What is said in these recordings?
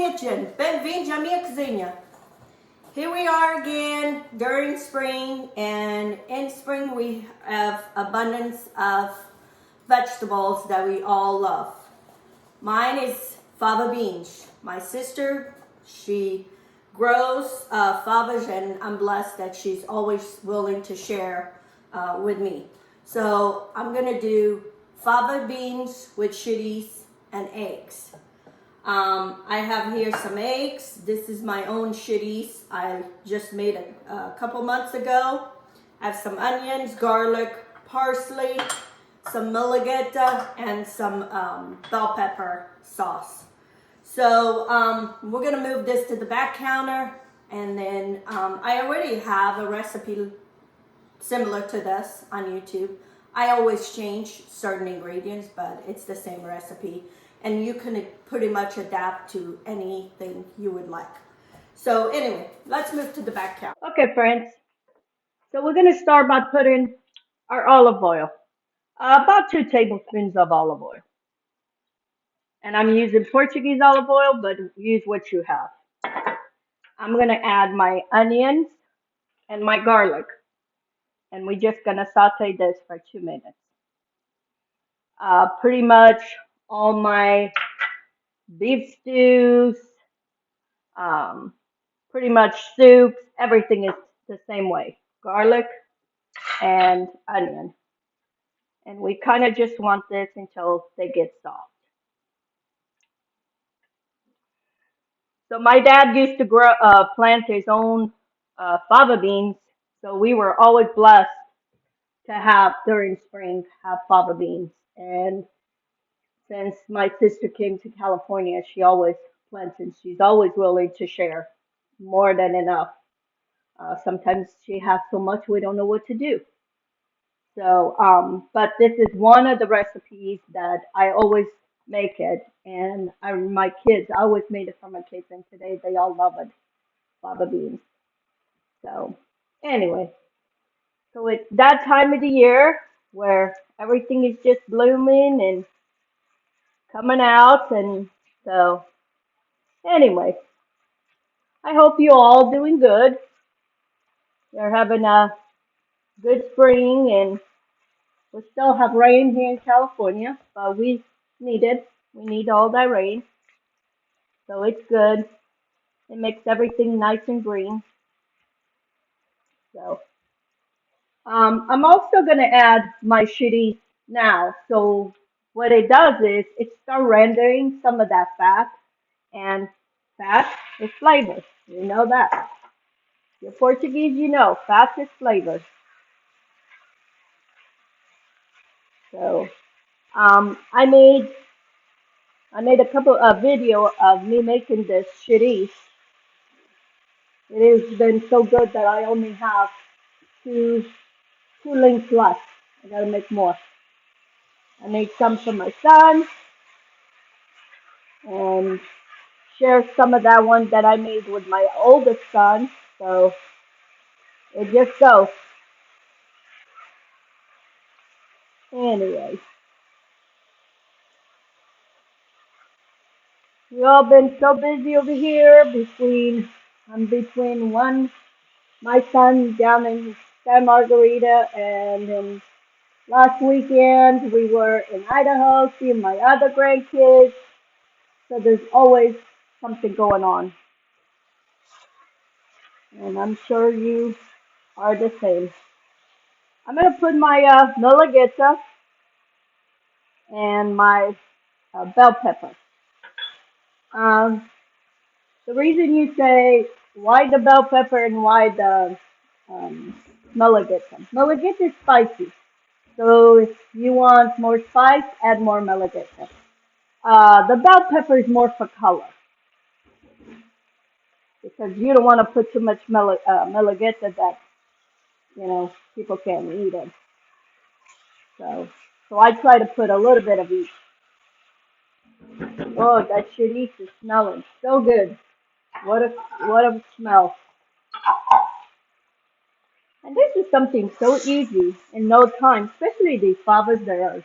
kitchen. Bem-vindos à minha cozinha. Here we are again during spring, and in spring we have abundance of vegetables that we all love. Mine is fava beans. My sister, she grows favas, and I'm blessed that she's always willing to share with me. So I'm gonna do fava beans with chouriço and eggs. I have here some eggs. This is my own chouriço. I just made it a couple months ago. I have some onions, garlic, parsley, some malagueta, and some bell pepper sauce. So we're gonna move this to the back counter, and then I already have a recipe similar to this on YouTube. I always change certain ingredients, but it's the same recipe, and you can pretty much adapt to anything you would like. So anyway, let's move to the back counter. Okay, friends. So we're gonna start by putting our olive oil, about 2 tablespoons of olive oil. And I'm using Portuguese olive oil, but use what you have. I'm gonna add my onions and my garlic, and we're just gonna saute this for 2 minutes. Pretty much all my beef stews, pretty much soups, everything is the same way. Garlic and onion. And we kind of just want this until they get soft. So my dad used to plant his own fava beans, so we were always blessed to have during spring have fava beans. And since my sister came to California, she always plants, and she's always willing to share more than enough. Sometimes she has so much we don't know what to do. So, but this is one of the recipes that I always make it, and my kids, I always made it for my kids, and today they all love it, fava beans. So, anyway, so it's that time of the year where everything is just blooming and coming out, and so anyway, I hope you all doing good. You're having a good spring, and we still have rain here in California, but we need it. We need all that rain, so it's good. It makes everything nice and green. So I'm also gonna add my chili now. So what it does is it starts rendering some of that fat, and fat is flavor. You know that. If you're Portuguese, you know fat is flavor. So I made a couple of video of me making this chouriço. It has been so good that I only have two links left. I gotta make more. I made some for my son and share some of that one that I made with my oldest son. So it just goes. Anyway, we all been so busy over here I'm between my son down in San Margarita, and then last weekend we were in Idaho seeing my other grandkids. So there's always something going on. And I'm sure you are the same. I'm going to put my malagueta and my bell pepper. The reason you say why the bell pepper and why the malagueta. Malagueta is spicy. So if you want more spice, add more malagueta. The bell pepper is more for color, because you don't want to put too much malagueta that, people can't eat it. So I try to put a little bit of each. Oh, that chouriço is smelling so good. What a smell. And this is something so easy in no time, especially these favas that are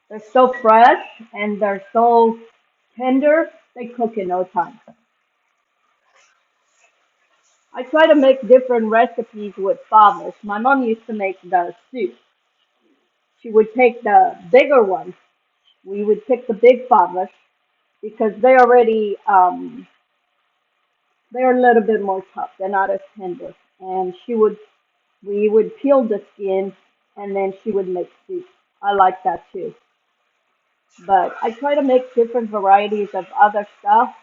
they're so fresh, and they're so tender, they cook in no time. I try to make different recipes with favas. My mom used to make the soup. She would take the bigger ones. We would pick the big favas because they're a little bit more tough. They're not as tender. And we would peel the skin and then she would make soup. I like that too. But I try to make different varieties of other stuff.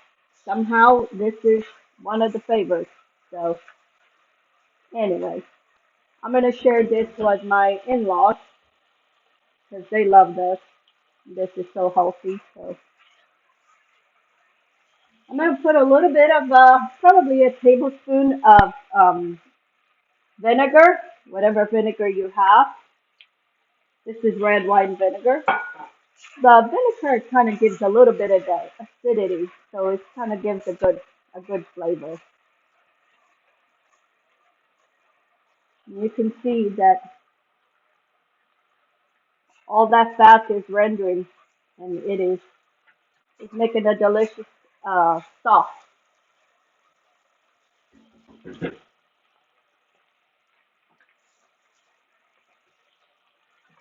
Somehow this is one of the favorites. So anyway, I'm gonna share this with my in-laws because they love this. This is so healthy. So I'm gonna put a little bit of probably a tablespoon of vinegar, whatever vinegar you have. This is red wine vinegar. The vinegar kind of gives a little bit of the acidity, so it kind of gives a good flavor. And you can see that all that fat is rendering, and it's making a delicious sauce.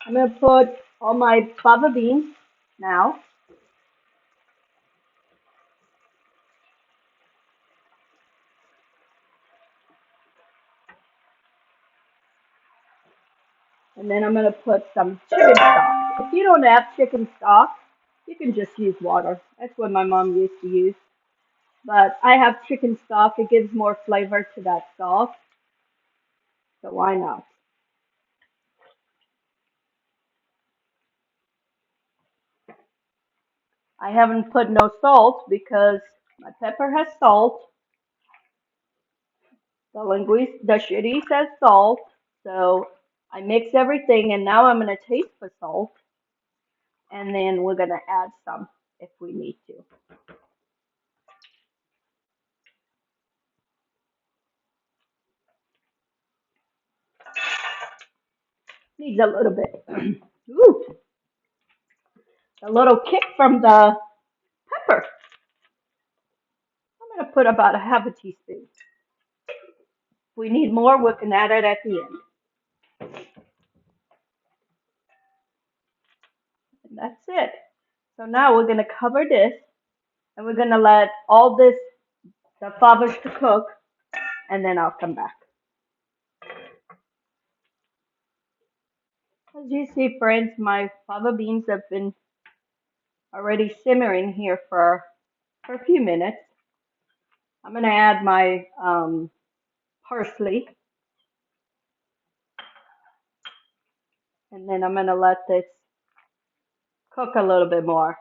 I'm gonna put all my fava beans now, and then I'm gonna put some chicken stock. If you don't have chicken stock, you can just use water. That's what my mom used to use. But I have chicken stock. It gives more flavor to that sauce, so why not? I haven't put no salt because my pepper has salt. The chouriço has salt. So I mix everything and now I'm gonna taste for salt and then we're gonna add some if we need to. Needs a little bit. Ooh, a little kick from the pepper. I'm gonna put about a half a teaspoon. If we need more, we can add it at the end. And that's it. So now we're gonna cover this and we're gonna let all the favas to cook and then I'll come back. As you see, friends, my fava beans have been already simmering here for a few minutes. I'm gonna add my parsley and then I'm gonna let this cook a little bit more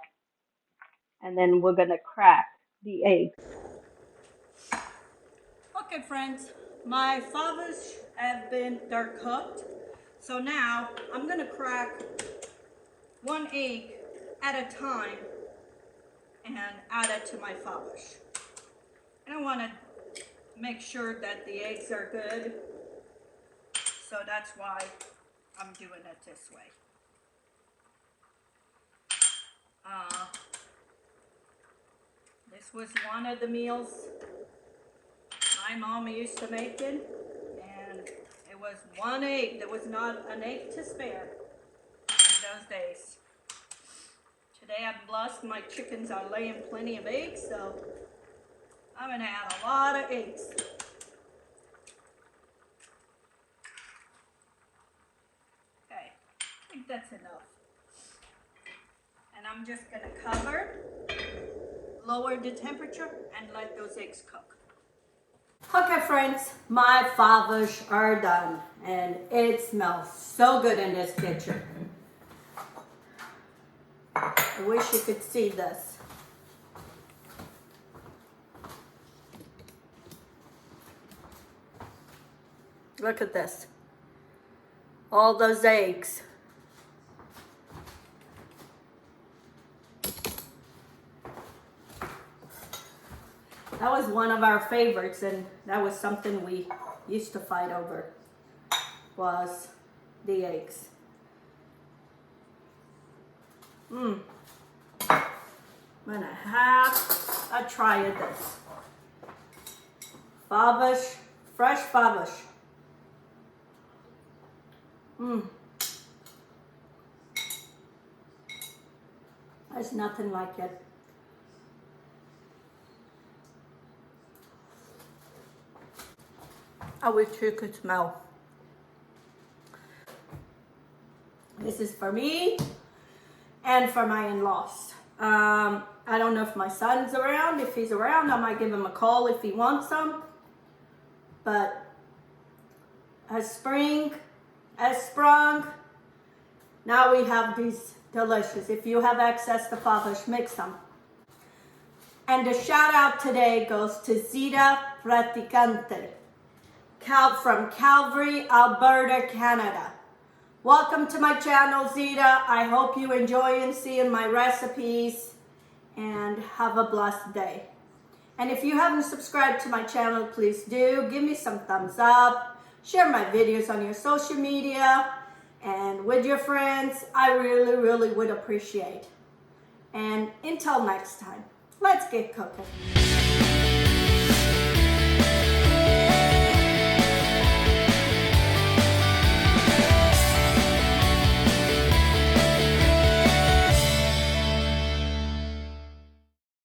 and then we're gonna crack the eggs. Okay, friends, my favas they're cooked. So now I'm gonna crack one egg at a time and add it to my favas. And I wanna make sure that the eggs are good. So that's why I'm doing it this way. This was one of the meals my mom used to make it, and it was one egg. There was not an egg to spare in those days. Today I'm blessed. My chickens are laying plenty of eggs, so I'm gonna add a lot of eggs. Okay, I think that's enough. And I'm just gonna cover, lower the temperature, and let those eggs cook. Okay, friends, my favas are done, and it smells so good in this kitchen. I wish you could see this. Look at this. All those eggs. That was one of our favorites, and that was something we used to fight over, was the eggs. I'm gonna have a try of this. Favas, fresh Favas. There's nothing like it. I wish you could smell. This is for me and for my in-laws. I don't know if my son's around. If he's around, I might give him a call if he wants some. But as spring has sprung, now we have these delicious. If you have access to Favas, mix them. And the shout out today goes to Zita Praticante from Calgary, Alberta, Canada. Welcome to my channel, Zita. I hope you enjoy and seeing my recipes, and have a blessed day. And if you haven't subscribed to my channel, please do. Give me some thumbs up. Share my videos on your social media and with your friends. I really, really would appreciate. And until next time, let's get cooking.